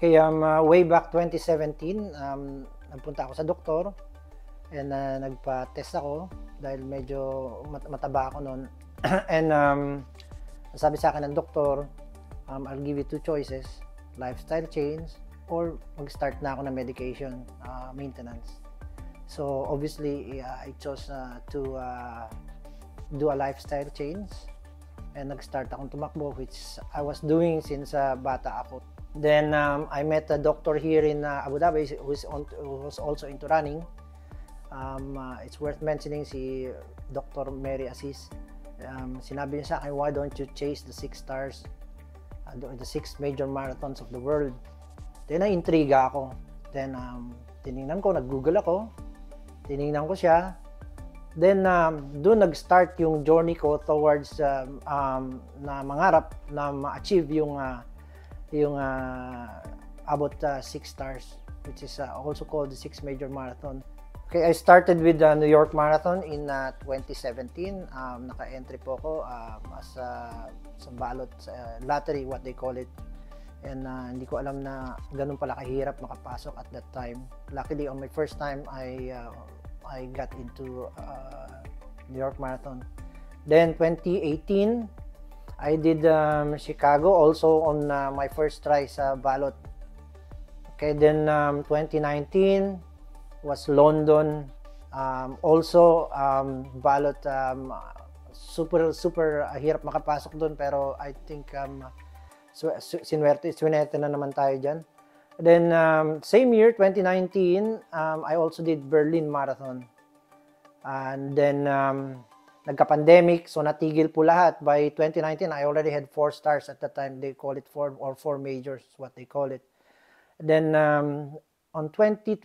Okay, way back 2017, nagpunta ako sa doktor and nagpa-test ako dahil medyo mataba ako noon. And sabi sa akin ng doktor, I'll give you two choices, lifestyle change or mag-start na ako ng medication maintenance. So obviously, I chose to do a lifestyle change and nag-start akong tumakbo, which I was doing since bata ako. Then I met a doctor here in Abu Dhabi who was also into running. It's worth mentioning si Dr. Mary Aziz. Sinabi niya sa akin, why don't you chase the 6 stars, the 6 major marathons of the world? Then na-intriga ako. Then tiningnan ko, nag-google ako, tiningnan ko siya. Then doon nag-start yung journey ko towards na mangarap na ma-achieve yung about 6 stars, which is also called the 6 major marathon. Okay, I started with the New York Marathon in 2017. Naka-entry po ako as sa ballot, lottery, what they call it. And hindi ko alam na ganun pala kahirap makapasok at that time. Luckily, on my first time, I got into New York Marathon. Then 2018, I did Chicago also on my first try sa ballot. Okay, then 2019 was London, also ballot, super hirap makapasok doon, pero I think sinwerte na naman tayo dyan. Then same year 2019, I also did Berlin Marathon, and then nagka-pandemic, so natigil po lahat. By 2019, I already had 4 stars at that time. They call it 4 majors, what they call it. Then on 2024,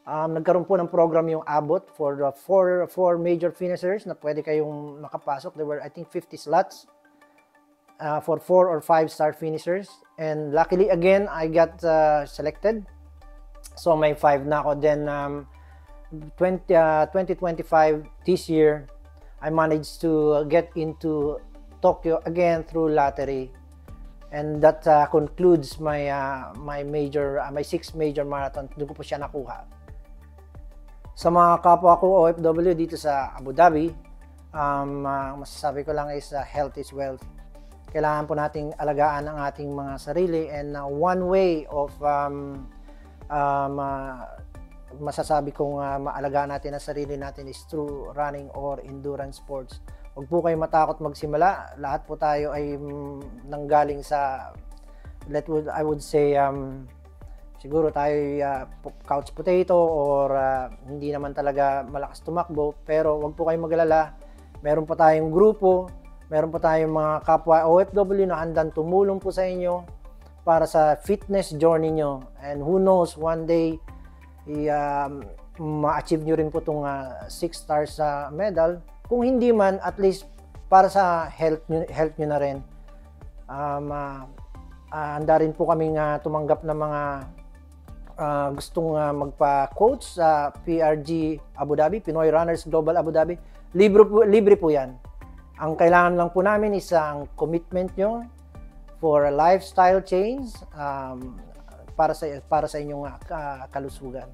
nagkaroon po ng program yung Abbott for the 4 major finishers na pwede kayong makapasok. There were, I think, 50 slots for 4 or 5 star finishers. And luckily, again, I got selected. So may 5 na ako. Then 2025, this year, I managed to get into Tokyo again through lottery, and that concludes my my 6 major marathon. Doon ko po siya nakuha. Sa mga kapwa ko OFW dito sa Abu Dhabi, masasabi ko lang is health is wealth. Kailangan po nating alagaan ang ating mga sarili, and one way of masasabi kong maalagaan natin ang sarili natin is through running or endurance sports. Huwag po kayo matakot magsimula. Lahat po tayo ay nanggaling sa, I would say, siguro tayo couch potato or hindi naman talaga malakas tumakbo. Pero huwag po kayong mag-alala. Meron po tayong grupo, meron po tayong mga kapwa OFW na handang tumulong po sa inyo para sa fitness journey nyo. And who knows, one day, ma-achieve nyo rin po itong 6 stars medal. Kung hindi man, at least para sa health nyo na rin. Handa rin po kaming tumanggap ng mga gustong magpa-coach sa PRG Abu Dhabi, Pinoy Runners Global Abu Dhabi. Libre po yan. Ang kailangan lang po namin is ang commitment nyo for a lifestyle change, para sa inyong kalusugan.